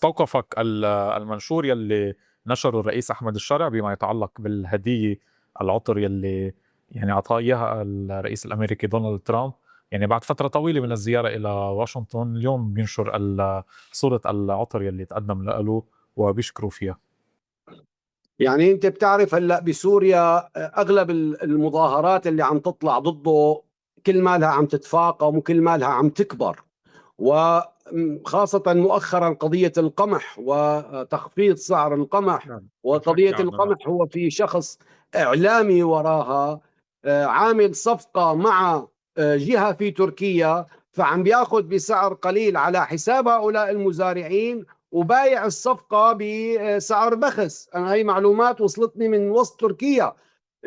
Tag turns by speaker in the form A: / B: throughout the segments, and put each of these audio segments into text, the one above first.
A: استوقفك المنشور يلي نشره الرئيس أحمد الشرع بما يتعلق بالهدية العطر يلي يعني أعطاه إياها الرئيس الأمريكي دونالد ترامب، يعني بعد فترة طويلة من الزيارة إلى واشنطن. اليوم بينشر صورة العطر يلي تقدم له وبيشكروا فيها.
B: يعني انت بتعرف هلا بسوريا اغلب المظاهرات اللي عم تطلع ضده كل مالها عم تتفاقم وكل مالها عم تكبر، وخاصة مؤخرا قضية القمح وتخفيض سعر القمح.
A: نعم.
B: وقضية
A: الفك عنه، نعم.
B: القمح هو في شخص إعلامي وراها، عامل صفقة مع جهة في تركيا، فعم بياخذ بسعر قليل على حساب هؤلاء المزارعين وبايع الصفقة بسعر بخس. أنا هي معلومات وصلتني من وسط تركيا،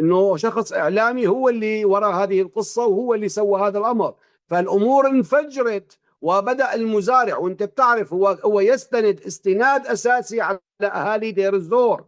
B: انه شخص اعلامي هو اللي وراء هذه القصة وهو اللي سوى هذا الامر. فالامور انفجرت وبدأ المزارع، وانت بتعرف هو يستند استناد اساسي على اهالي دير الزور،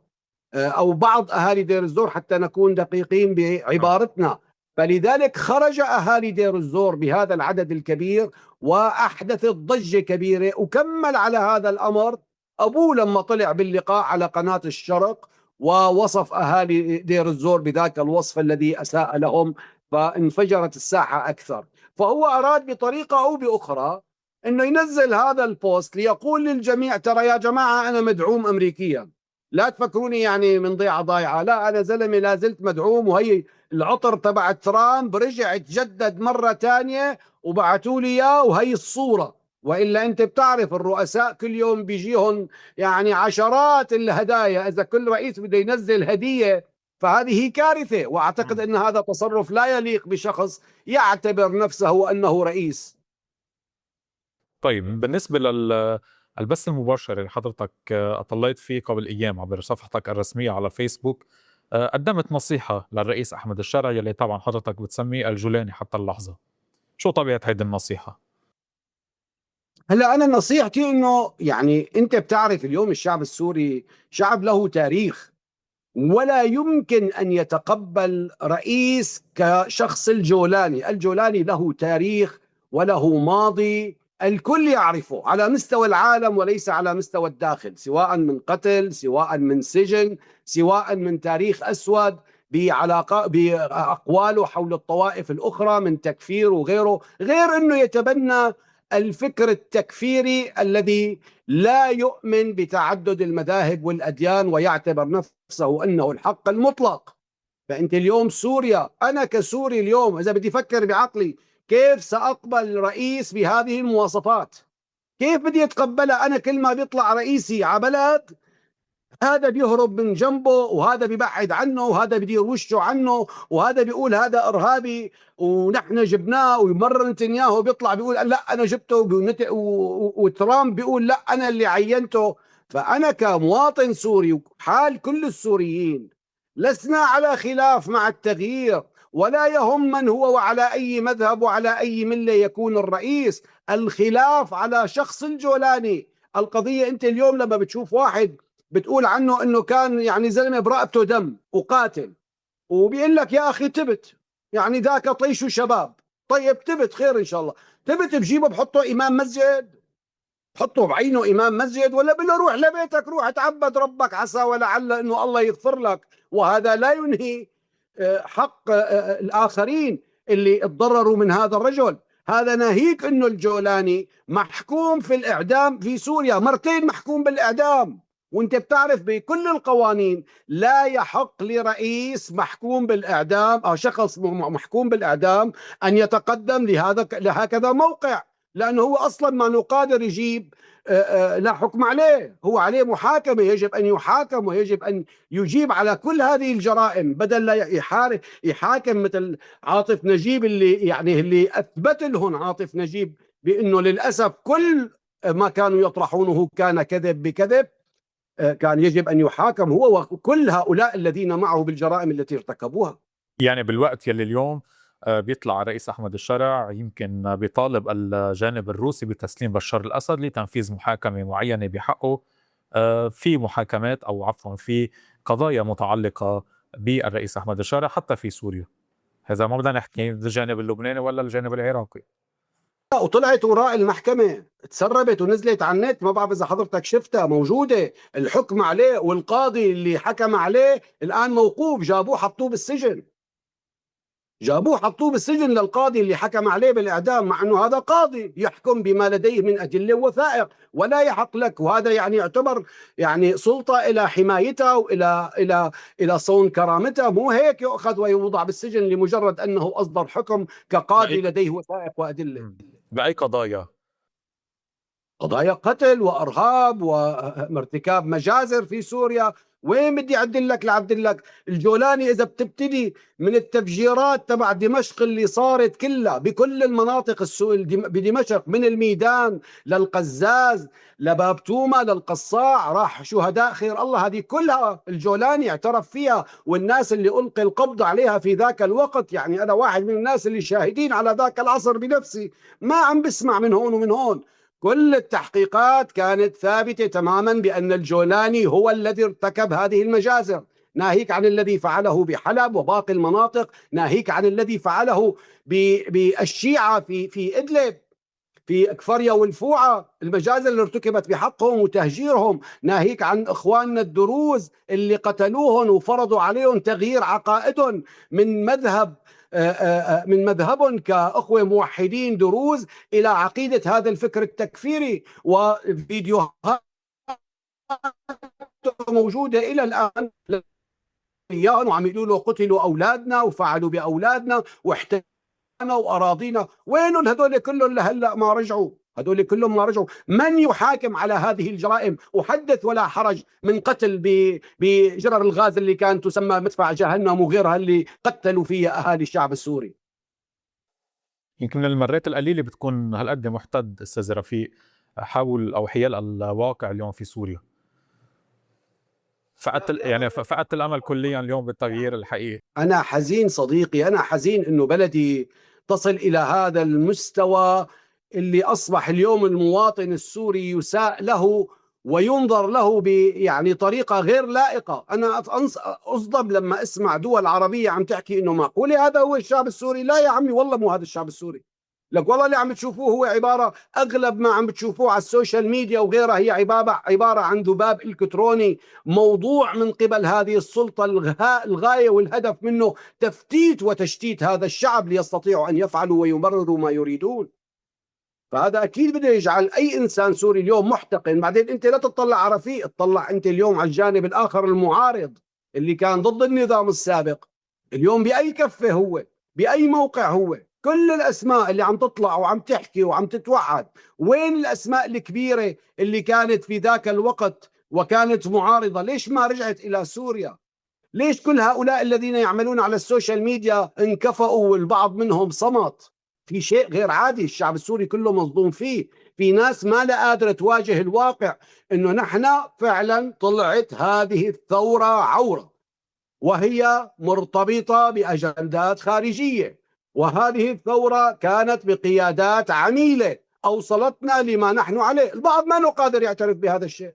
B: او بعض اهالي دير الزور حتى نكون دقيقين بعبارتنا. فلذلك خرج اهالي دير الزور بهذا العدد الكبير واحدثت ضجة كبيرة، وكمل على هذا الامر ابوه لما طلع باللقاء على قناة الشرق ووصف اهالي دير الزور بذاك الوصف الذي اساء لهم، فانفجرت الساحة اكثر. فهو اراد بطريقة او باخرى انه ينزل هذا البوست ليقول للجميع ترى يا جماعة انا مدعوم امريكيا، لا تفكروني يعني من ضيعة ضايعة، لا أنا زلمة لا زلت مدعوم. وهي العطر تبع ترامب رجع تجدد مرة تانية وبعثوا لي إياه، وهي الصورة. وإلا أنت بتعرف الرؤساء كل يوم بيجيهم يعني عشرات الهدايا، إذا كل رئيس بده ينزل هدية فهذه كارثة. وأعتقد أن هذا تصرف لا يليق بشخص يعتبر نفسه أنه رئيس.
A: طيب، بالنسبة البث المباشر اللي حضرتك أطليت فيه قبل أيام عبر صفحتك الرسمية على فيسبوك، قدمت نصيحة للرئيس أحمد الشرع يلي طبعا حضرتك بتسميه الجولاني حتى اللحظة. شو طبيعة هيدي النصيحة؟
B: هلا انا نصيحتي انه يعني انت بتعرف اليوم الشعب السوري شعب له تاريخ، ولا يمكن أن يتقبل رئيس كشخص الجولاني. الجولاني له تاريخ وله ماضي الكل يعرفه على مستوى العالم وليس على مستوى الداخل، سواء من قتل، سواء من سجن، سواء من تاريخ أسود بعلاقة بأقواله حول الطوائف الأخرى من تكفير وغيره، غير أنه يتبنى الفكر التكفيري الذي لا يؤمن بتعدد المذاهب والأديان ويعتبر نفسه أنه الحق المطلق. فأنت اليوم سوريا، أنا كسوري اليوم إذا بدي أفكر بعقلي كيف سأقبل رئيس بهذه المواصفات؟ كيف بدي أتقبلها؟ أنا كل ما بيطلع رئيسي على بلد هذا بيهرب من جنبه، وهذا بيبعد عنه، وهذا بدير وشه عنه، وهذا بيقول هذا إرهابي ونحن جبناه، ومرة نتنياهو بيطلع بيقول لا أنا جبته، وترامب بيقول لا أنا اللي عينته. فأنا كمواطن سوري وحال كل السوريين لسنا على خلاف مع التغيير، ولا يهم من هو وعلى أي مذهب وعلى أي ملة يكون الرئيس. الخلاف على شخص الجولاني. القضية أنت اليوم لما بتشوف واحد بتقول عنه انه كان يعني زلمه برقبته دم وقاتل، وبيقول لك يا اخي تبت، يعني ذاك طيش شباب. طيب تبت خير ان شاء الله، تبت بجيبه بحطه امام مسجد، بحطه بعينه امام مسجد، ولا بقول له روح لبيتك روح اتعبد ربك عسى ولعل انه الله يغفر لك. وهذا لا ينهي حق الاخرين اللي اتضرروا من هذا الرجل. هذا ناهيك انه الجولاني محكوم في الاعدام في سوريا مرتين، محكوم بالاعدام. وانت بتعرف بكل القوانين لا يحق لرئيس محكوم بالاعدام او شخص محكوم بالاعدام ان يتقدم لهكذا موقع، لانه هو اصلا ما قادر يجيب لا حكم عليه، هو عليه محاكمه، يجب ان يحاكم ويجب ان يجيب على كل هذه الجرائم، بدل لا يحاكم مثل عاطف نجيب اللي يعني اللي اثبت لهم عاطف نجيب بانه للاسف كل ما كانوا يطرحونه كان كذب بكذب. كان يجب أن يحاكم هو وكل هؤلاء الذين معه بالجرائم التي ارتكبوها.
A: يعني بالوقت يلي اليوم بيطلع الرئيس أحمد الشرع يمكن بيطالب الجانب الروسي بتسليم بشار الأسد لتنفيذ محاكمة معينة بحقه، في محاكمات أو عفوا في قضايا متعلقة بالرئيس أحمد الشرع حتى في سوريا. هذا ما بدنا نحكي الجانب اللبناني ولا الجانب العراقي.
B: وطلعت وراء المحكمة، تسربت ونزلت على النت، ما بعرف إذا حضرتك شفتها، موجودة الحكم عليه، والقاضي اللي حكم عليه الآن موقوف، جابوه حطوه بالسجن للقاضي اللي حكم عليه بالإعدام، مع أنه هذا قاضي يحكم بما لديه من أدلة ووثائق، ولا يحق لك. وهذا يعني يعتبر يعني سلطة إلى حمايتها وإلى صون كرامتها، مو هيك يؤخذ ويوضع بالسجن لمجرد أنه أصدر حكم كقاضي
A: بأي
B: لديه وثائق وأدلة.
A: بأي قضايا؟
B: قضايا قتل وارهاب وارتكاب مجازر في سوريا. وين بدي اعدل لك لعبد لك الجولاني؟ اذا بتبتدي من التفجيرات تبع دمشق اللي صارت كلها بكل المناطق بدمشق، من الميدان للقزاز لباب توما للقصاع، راح شهداء خير الله، هذه كلها الجولاني اعترف فيها، والناس اللي ألقي القبض عليها في ذاك الوقت. يعني أنا واحد من الناس اللي شاهدين على ذاك العصر بنفسي، ما عم بسمع من هون ومن هون. كل التحقيقات كانت ثابتة تماما بأن الجولاني هو الذي ارتكب هذه المجازر، ناهيك عن الذي فعله بحلب وباقي المناطق، ناهيك عن الذي فعله بالشيعة في إدلب، في كفريا والفوعة، المجازر اللي ارتكبت بحقهم وتهجيرهم، ناهيك عن إخواننا الدروز اللي قتلوهم وفرضوا عليهم تغيير عقائدهم من مذهبهم كأخوة موحدين دروز إلى عقيدة هذا الفكر التكفيري. وفيديوهات موجودة إلى الآن وعملوا له، قتلوا أولادنا وفعلوا بأولادنا واحتلوا وأراضينا. وين هذول كلهم لهلا ما رجعوا؟ هذول كلهم ما رجعوا. من يحاكم على هذه الجرائم؟ وحدث ولا حرج من قتل بجرر الغاز اللي كانت تسمى مدفع جهنم وغيرها، اللي قتلوا فيها أهالي الشعب السوري.
A: يمكن من المرات القليلة بتكون هالقد محتد أستاذ رفيق حول أو حيال الواقع اليوم في سوريا. فقدت الأمل كليا اليوم بالتغيير الحقيقي.
B: أنا حزين صديقي، أنا حزين إنه بلدي تصل إلى هذا المستوى، اللي أصبح اليوم المواطن السوري يساء له وينظر له يعني طريقة غير لائقة. أنا أصدم لما أسمع دول عربية عم تحكي إنه معقولة هذا هو الشعب السوري. لا يا عمي، والله مو هذا الشعب السوري. لك والله اللي عم تشوفوه هو عبارة، أغلب ما عم بتشوفوه على السوشيال ميديا وغيرها هي عبارة عن ذباب إلكتروني موضوع من قبل هذه السلطة، الغاية والهدف منه تفتيت وتشتيت هذا الشعب ليستطيعوا أن يفعلوا ويمرروا ما يريدون. فهذا أكيد بده يجعل أي إنسان سوري اليوم محتقن. بعدين أنت لا تطلع على رفيق، اطلع أنت اليوم على الجانب الآخر المعارض اللي كان ضد النظام السابق. اليوم بأي كفة هو، بأي موقع هو. كل الأسماء اللي عم تطلع وعم تحكي وعم تتوعد، وين الأسماء الكبيرة اللي كانت في ذاك الوقت وكانت معارضة؟ ليش ما رجعت إلى سوريا؟ ليش كل هؤلاء الذين يعملون على السوشيال ميديا انكفأوا والبعض منهم صمت؟ في شيء غير عادي، الشعب السوري كله مصدوم فيه. في ناس ما لا قادرة تواجه الواقع انه نحن فعلا طلعت هذه الثورة عورة، وهي مرتبطة بأجندات خارجية، وهذه الثورة كانت بقيادات عميلة أوصلتنا لما نحن عليه. البعض ما قادر يعترف بهذا الشيء،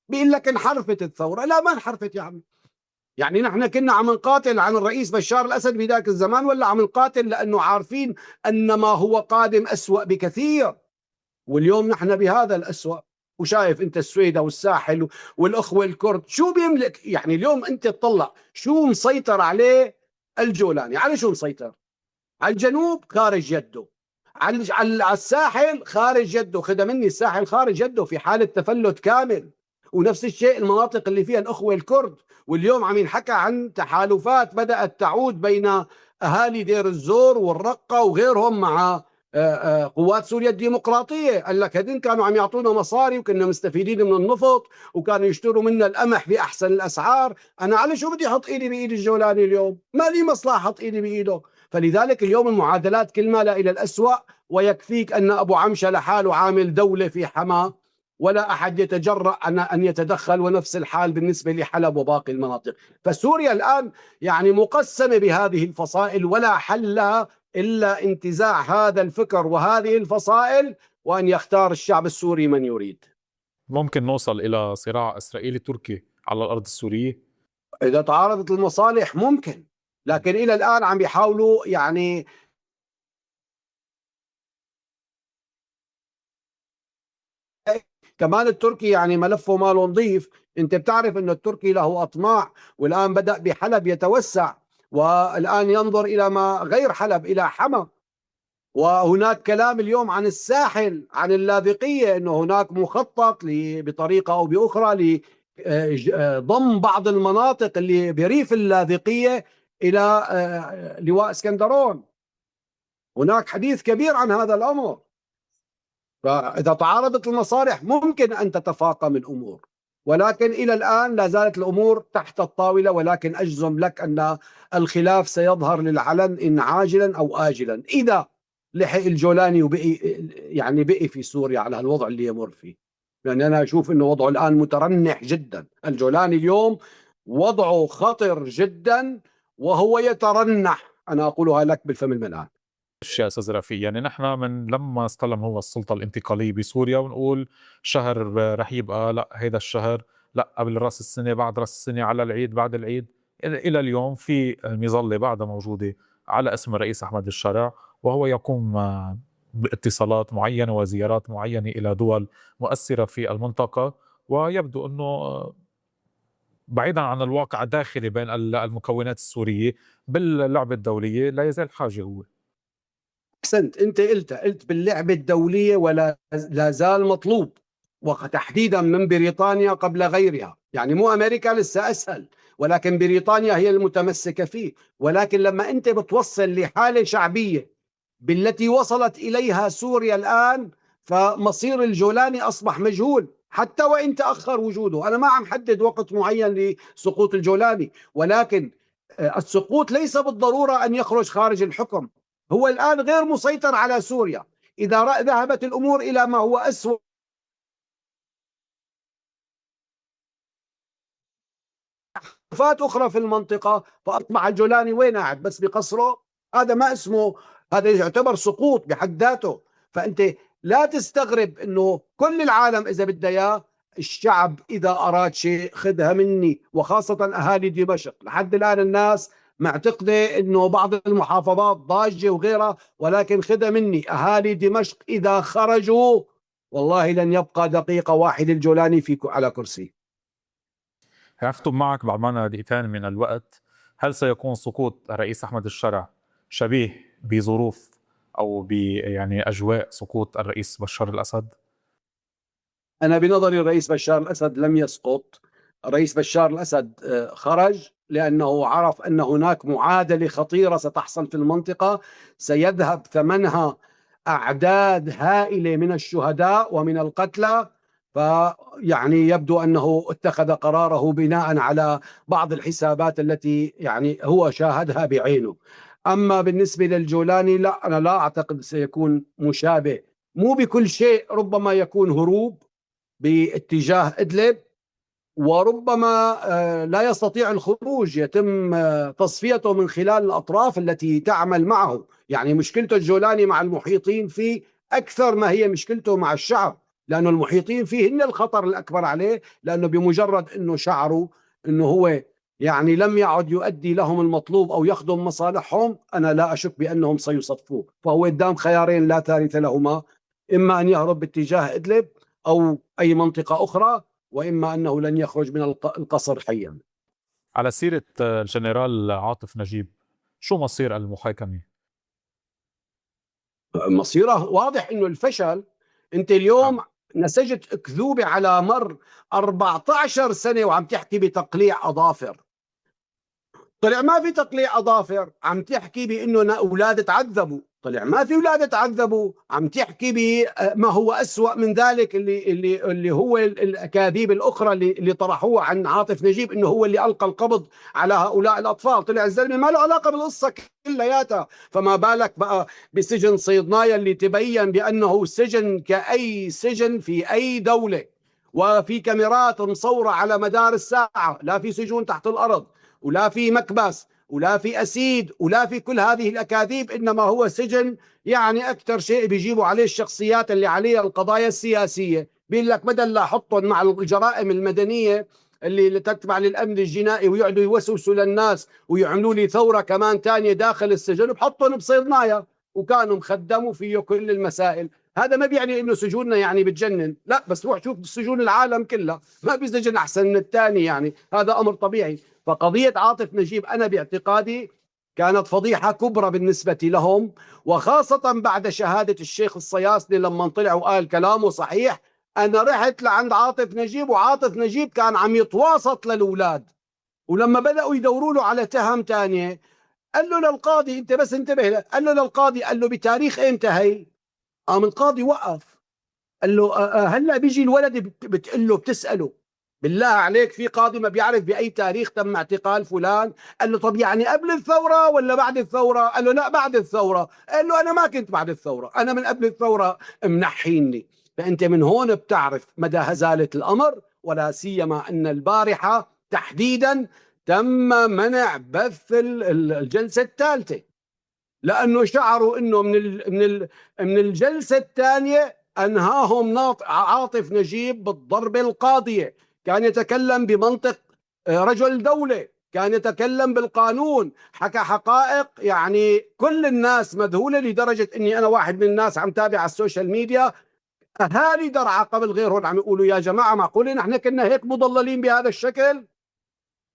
B: بيقول لك انحرفت الثورة. لا، ما انحرفت يا عمي. يعني نحن كنا عم نقاتل عن الرئيس بشار الأسد بذاك الزمان، ولا عم نقاتل لأنه عارفين أن ما هو قادم أسوأ بكثير؟ واليوم نحن بهذا الأسوأ. وشايف أنت السويدة والساحل والأخوة الكرد شو بيملك. يعني اليوم أنت تطلع شو مسيطر عليه الجولاني. على شو مسيطر؟ على الجنوب خارج يده، على الساحل خارج يده. خذ مني، الساحل خارج يده في حالة تفلت كامل. ونفس الشيء المناطق اللي فيها الأخوة الكرد. واليوم عم ينحكى عن تحالفات بدأت تعود بين أهالي دير الزور والرقة وغيرهم مع قوات سوريا الديمقراطية. قال لك هذين كانوا عم يعطونا مصاري وكنا مستفيدين من النفط وكانوا يشتروا منا القمح بأحسن الأسعار. أنا على شو بدي أحط إيدي بإيد الجولاني اليوم؟ ما لي مصلحة أحط إيدي بإيده. فلذلك اليوم المعادلات كل ما لا إلى الأسوأ. ويكفيك أن أبو عمشة لحاله عامل دولة في حماه، ولا أحد يتجرأ أن يتدخل، ونفس الحال بالنسبة لحلب وباقي المناطق. فسوريا الآن يعني مقسمة بهذه الفصائل، ولا حل لها إلا انتزاع هذا الفكر وهذه الفصائل، وأن يختار الشعب السوري من يريد.
A: ممكن نوصل إلى صراع إسرائيلي تركي على الأرض السورية؟
B: إذا تعارضت المصالح ممكن، لكن إلى الآن عم يحاولوا يعني كمان التركي يعني ملفه ماله نظيف. انت بتعرف انه التركي له اطماع، والان بدأ بحلب يتوسع، والان ينظر الى ما غير حلب، الى حما. وهناك كلام اليوم عن الساحل، عن اللاذقية، انه هناك مخطط بطريقة او باخرى لضم بعض المناطق اللي بريف اللاذقية الى لواء اسكندرون. هناك حديث كبير عن هذا الامر. فإذا تعارضت المصالح ممكن أن تتفاقم الأمور، ولكن إلى الآن لا زالت الأمور تحت الطاولة. ولكن أجزم لك أن الخلاف سيظهر للعلن إن عاجلا أو آجلا، إذا لحق الجولاني وبقي يعني بقي في سوريا على الوضع اللي يمر فيه. لأن أنا أشوف أنه وضعه الآن مترنح جدا. الجولاني اليوم وضعه خطر جدا وهو يترنح، أنا أقولها لك بالفم الملآن.
A: يا استاذ رفيق، يعني نحن من لما استلم هو السلطه الانتقاليه بسوريا ونقول شهر رح يبقى، لا هيدا الشهر، لا قبل راس السنه، بعد راس السنه، على العيد، بعد العيد، الى اليوم في مظله بعدها موجوده على اسم الرئيس احمد الشرع، وهو يقوم باتصالات معينه وزيارات معينه الى دول مؤثره في المنطقه. ويبدو انه بعيدا عن الواقع الداخلي بين المكونات السوريه باللعبه الدوليه، لا يزال حاجه هو.
B: أحسنت، أنت قلت باللعبة الدولية ولا لا زال مطلوب، وتحديدا من بريطانيا قبل غيرها. يعني مو أمريكا لسه أسهل، ولكن بريطانيا هي المتمسكة فيه. ولكن لما أنت بتوصل لحالة شعبية بالتي وصلت إليها سوريا الآن، فمصير الجولاني أصبح مجهول حتى وإن تأخر وجوده. أنا ما عم حدد وقت معين لسقوط الجولاني، ولكن السقوط ليس بالضرورة أن يخرج خارج الحكم. هو الآن غير مسيطر على سوريا. إذا ذهبت الأمور إلى ما هو أسوأ أخرى في المنطقة، فأصبح الجولاني وين قاعد؟ بس بقصره؟ هذا ما اسمه، هذا يعتبر سقوط بحد ذاته. فأنت لا تستغرب أنه كل العالم إذا بدها إياه، الشعب إذا أراد شيء خذها مني، وخاصة أهالي دمشق. لحد الآن الناس معتقدة أنه بعض المحافظات ضاجة وغيرها، ولكن خذها مني، أهالي دمشق إذا خرجوا والله لن يبقى دقيقة واحدة الجولاني على كرسي.
A: هختم معك بعد معنا دقيقتين من الوقت. هل سيكون سقوط الرئيس أحمد الشرع شبيه بظروف أو يعني أجواء سقوط الرئيس بشار الأسد؟
B: أنا بنظري الرئيس بشار الأسد لم يسقط. الرئيس بشار الأسد خرج لأنه عرف أن هناك معادلة خطيرة ستحصل في المنطقة، سيذهب ثمنها أعداد هائلة من الشهداء ومن القتلى. فيعني يبدو أنه اتخذ قراره بناء على بعض الحسابات التي يعني هو شاهدها بعينه. أما بالنسبة للجولاني، لا، أنا لا أعتقد سيكون مشابه. مو بكل شيء، ربما يكون هروب باتجاه إدلب، وربما لا يستطيع الخروج، يتم تصفيته من خلال الأطراف التي تعمل معه. يعني مشكلته الجولاني مع المحيطين فيه أكثر ما هي مشكلته مع الشعب، لأنه المحيطين فيه هن الخطر الأكبر عليه. لأنه بمجرد أنه شعروا أنه هو يعني لم يعد يؤدي لهم المطلوب أو يخدم مصالحهم، أنا لا أشك بأنهم سيصفوه. فهو قدام خيارين لا ثالث لهما: إما أن يهرب باتجاه إدلب أو أي منطقة أخرى، وإما أنه لن يخرج من القصر حيا.
A: على سيرة الجنرال عاطف نجيب، شو مصير المحاكمة؟
B: مصيره واضح أنه الفشل. أنت اليوم نسجت أكذوبة على مر 14 سنة وعم تحكي بتقليع أظافر. طلع ما في تقليع أظافر، عم تحكي بأنه أولاد تعذبوا. طلع ما في أولاد تعذبوا، عم تحكي بما هو أسوأ من ذلك، اللي هو الأكاذيب الأخرى اللي طرحوها عن عاطف نجيب، إنه هو اللي ألقى القبض على هؤلاء الأطفال. طلع الزلمة ما له علاقة بالقصة كلياتها. فما بالك بقى بسجن صيدنايا اللي تبين بأنه سجن كأي سجن في أي دولة، وفي كاميرات مصورة على مدار الساعة، لا في سجون تحت الأرض، ولا في مكبس، ولا في أسيد، ولا في كل هذه الأكاذيب. إنما هو سجن يعني أكثر شيء بيجيبوا عليه الشخصيات اللي عليها القضايا السياسية، بيقول لك بدل لا أحطهم مع الجرائم المدنية اللي تتبع للأمن الجنائي ويقعدوا يوسوسوا للناس ويعملوا لي ثورة كمان تانية داخل السجن، بحطهم بصيدنايا وكانوا مخدموا فيه كل المسائل. هذا ما بيعني انه سجوننا يعني بتجنن، لا، بس روح شوف سجون العالم كلها ما بيسجن احسن من الثاني، يعني هذا امر طبيعي. فقضيه عاطف نجيب انا باعتقادي كانت فضيحه كبرى بالنسبه لهم، وخاصه بعد شهاده الشيخ الصياصني لما طلع وقال كلامه صحيح. انا رحت لعند عاطف نجيب، وعاطف نجيب كان عم يتواسط للاولاد، ولما بداوا يدوروا له على تهم ثانيه قال له للقاضي، انت بس انتبه قال له للقاضي، قال له بتاريخ امتى هي؟ قام القاضي وقف قال له هلا بيجي الولد بتقول له بتساله بالله عليك في قاضي ما بيعرف باي تاريخ تم اعتقال فلان؟ قال له طب يعني قبل الثوره ولا بعد الثوره؟ قال له لا بعد الثوره. قال له انا ما كنت بعد الثوره، انا من قبل الثوره منحيني. فانت من هون بتعرف مدى هزاله الامر، ولا سيما ان البارحه تحديدا تم منع بث الجلسه الثالثه، لانه شعروا انه من الجلسه الثانيه انهاهم عاطف نجيب بالضربه القاضيه. كان يتكلم بمنطق رجل دوله، كان يتكلم بالقانون، حكى حقائق يعني كل الناس مذهوله، لدرجه اني انا واحد من الناس عم تابع على السوشيال ميديا اهالي درعا قبل غيرهم عم يقولوا يا جماعه معقوله نحن كنا هيك مضللين بهذا الشكل؟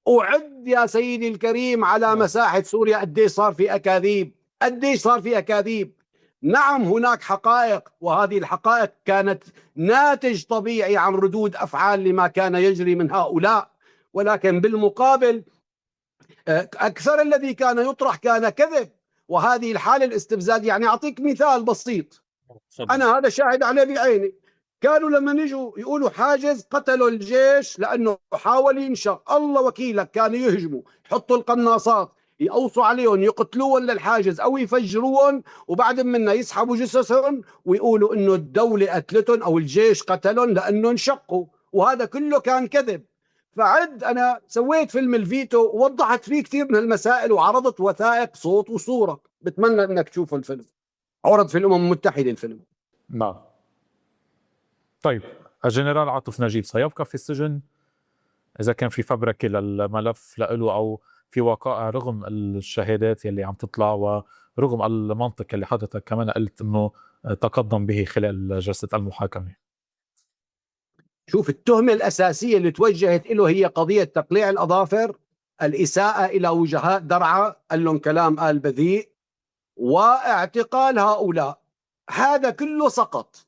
B: وعد يا سيدي الكريم على مساحة سوريا قديش صار في أكاذيب، قديش صار في أكاذيب. نعم هناك حقائق، وهذه الحقائق كانت ناتج طبيعي عن ردود أفعال لما كان يجري من هؤلاء، ولكن بالمقابل أكثر الذي كان يطرح كان كذب. وهذه الحالة الاستفزاز، يعني أعطيك مثال بسيط، أنا هذا شاهد عليه بعيني. كانوا لما يجوا يقولوا حاجز قتلوا الجيش لأنه حاول ينشر، الله وكيلك كانوا يهجموا يحطوا القناصات يقوصوا عليهم يقتلوهم للحاجز أو يفجروهم، وبعد منا يسحبوا جثثهم ويقولوا إنه الدولة قتلتهم أو الجيش قتلهم لأنه انشقوا، وهذا كله كان كذب. فعد أنا سويت فيلم الفيتو ووضحت فيه كثير من المسائل وعرضت وثائق صوت وصورة، بتمنى إنك تشوفوا الفيلم، عرض في الأمم المتحدة الفيلم.
A: نعم. طيب الجنرال عاطف نجيب سيبقى في السجن إذا كان في فبركة للملف لإله أو في وقائع، رغم الشهادات يلي عم تطلع ورغم المنطق اللي حضرتك كمان قلت إنه تقدم به خلال جلسة المحاكمة؟
B: شوف، التهمة الأساسية اللي توجهت له هي قضية تقليع الأظافر، الإساءة إلى وجهاء درعا، قال لهم كلام قال بذيء، واعتقال هؤلاء. هذا كله سقط.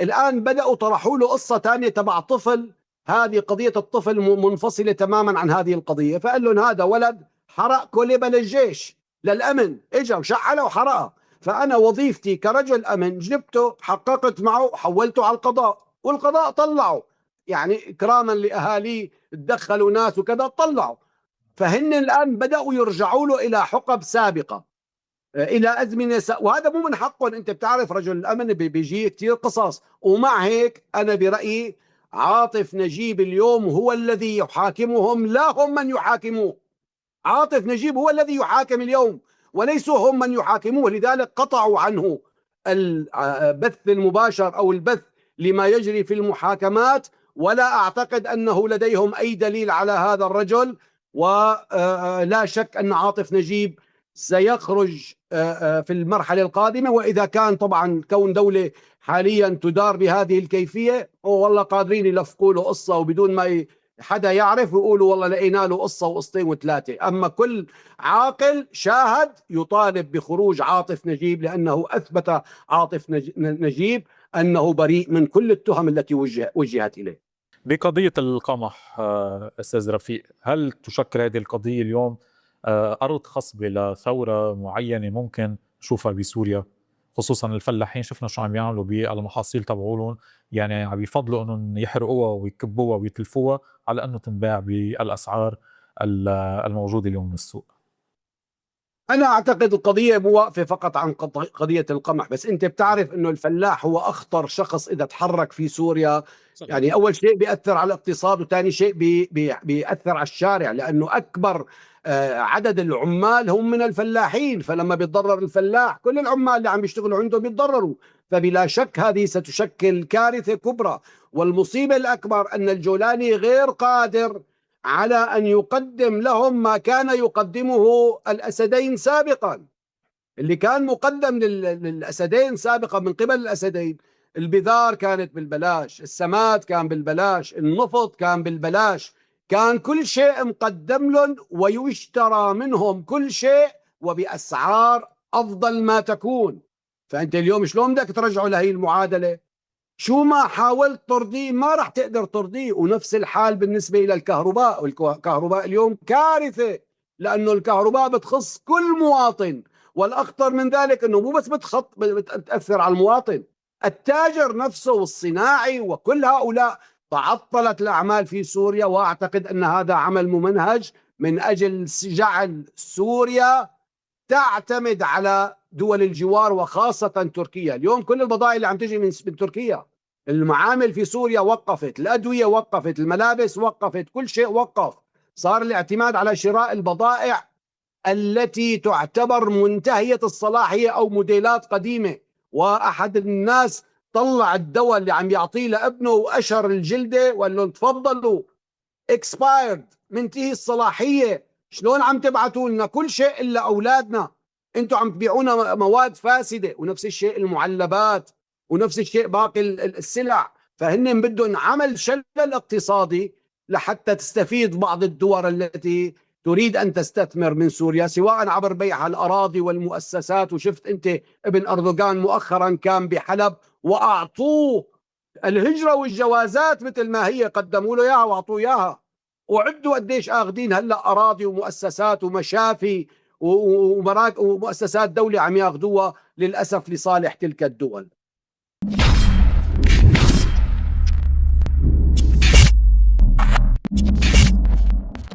B: الآن بدأوا طرحوا له قصة ثانية تبع طفل، هذه قضية الطفل منفصلة تماما عن هذه القضية. فقال لهم هذا ولد حرق كلبة للجيش للأمن، إجا وشعله وحرقها، فأنا وظيفتي كرجل أمن جبته حققت معه وحولته على القضاء، والقضاء طلعه، يعني إكراما لأهاليه تدخلوا ناس وكذا طلعوا. فهن الآن بدأوا يرجعوا له إلى حقب سابقة، الى ازمنه وهذا مو من حقهم. انت بتعرف رجل الامن بيجي كثير قصص، ومع هيك انا برايي عاطف نجيب اليوم هو الذي يحاكمهم، لا هم من يحاكموه. عاطف نجيب هو الذي يحاكم اليوم وليسوا هم من يحاكموه، لذلك قطعوا عنه البث المباشر او البث لما يجري في المحاكمات، ولا اعتقد انه لديهم اي دليل على هذا الرجل. ولا شك ان عاطف نجيب سيخرج في المرحلة القادمة، وإذا كان طبعا كون دولة حاليا تدار بهذه الكيفية والله قادرين يلفقوا له قصة وبدون ما حدا يعرف ويقولوا والله لقينا له قصة وقصتين وثلاثة. أما كل عاقل شاهد يطالب بخروج عاطف نجيب، لأنه أثبت عاطف نجيب أنه بريء من كل التهم التي وجهت إليه.
A: بقضية القمح أستاذ رفيق، هل تشكل هذه القضية اليوم أرض خصبة لثورة معينة ممكن نشوفها بسوريا؟ خصوصا الفلاحين شفنا شو عم يعملوا بالمحاصيل تبعولهم، يعني عم يفضلوا انهم يحرقوها ويكبوها ويتلفوها على انه تنباع بالاسعار الموجودة اليوم بالسوق.
B: أنا أعتقد القضية مو واقفة فقط عن قضية القمح بس. أنت بتعرف أنه الفلاح هو أخطر شخص إذا تحرك في سوريا. يعني أول شيء بيأثر على الاقتصاد، وثاني شيء بيأثر على الشارع، لأنه أكبر عدد العمال هم من الفلاحين، فلما بيتضرر الفلاح كل العمال اللي عم بيشتغلوا عنده بيتضرروا. فبلا شك هذه ستشكل كارثة كبرى. والمصيبة الأكبر أن الجولاني غير قادر على أن يقدم لهم ما كان يقدمه الأسدين سابقا. اللي كان مقدم للأسدين سابقا من قبل الأسدين البذار كانت بالبلاش، السماد كان بالبلاش، النفط كان بالبلاش، كان كل شيء مقدم لهم ويشترى منهم كل شيء وبأسعار أفضل ما تكون. فأنت اليوم شلون بدك ترجعه لهي المعادلة؟ شو ما حاولت ترضيه ما راح تقدر ترضيه. ونفس الحال بالنسبة إلى الكهرباء، والكهرباء اليوم كارثة، لأنه الكهرباء بتخص كل مواطن، والأخطر من ذلك أنه مو بس بتأثر على المواطن، التاجر نفسه والصناعي وكل هؤلاء. تعطلت الأعمال في سوريا، وأعتقد أن هذا عمل ممنهج من أجل جعل سوريا تعتمد على دول الجوار وخاصة تركيا. اليوم كل البضائع اللي عم تجي من تركيا، المعامل في سوريا وقفت، الأدوية وقفت، الملابس وقفت، كل شيء وقف. صار الاعتماد على شراء البضائع التي تعتبر منتهية الصلاحية أو موديلات قديمة. وأحد الناس طلع الدواء اللي عم يعطيه لابنه وأشر الجلدة وقال لهم تفضلوا expired، منتهي الصلاحية. شلون عم تبعتوا لنا كل شيء إلا أولادنا؟ أنتم عم تبيعونا مواد فاسدة. ونفس الشيء المعلبات، ونفس الشيء باقي السلع. فهن بدهم عمل شلل اقتصادي لحتى تستفيد بعض الدول التي تريد أن تستثمر من سوريا، سواء عبر بيع الأراضي والمؤسسات. وشفت أنت ابن أردوغان مؤخرا كان بحلب وأعطوه الهجرة والجوازات مثل ما هي، قدموا له إياها وأعطوه إياها. وعدوا قديش آخذين هلا أراضي ومؤسسات ومشافي ومؤسسات دولة عم ياخذوها للأسف لصالح تلك الدول.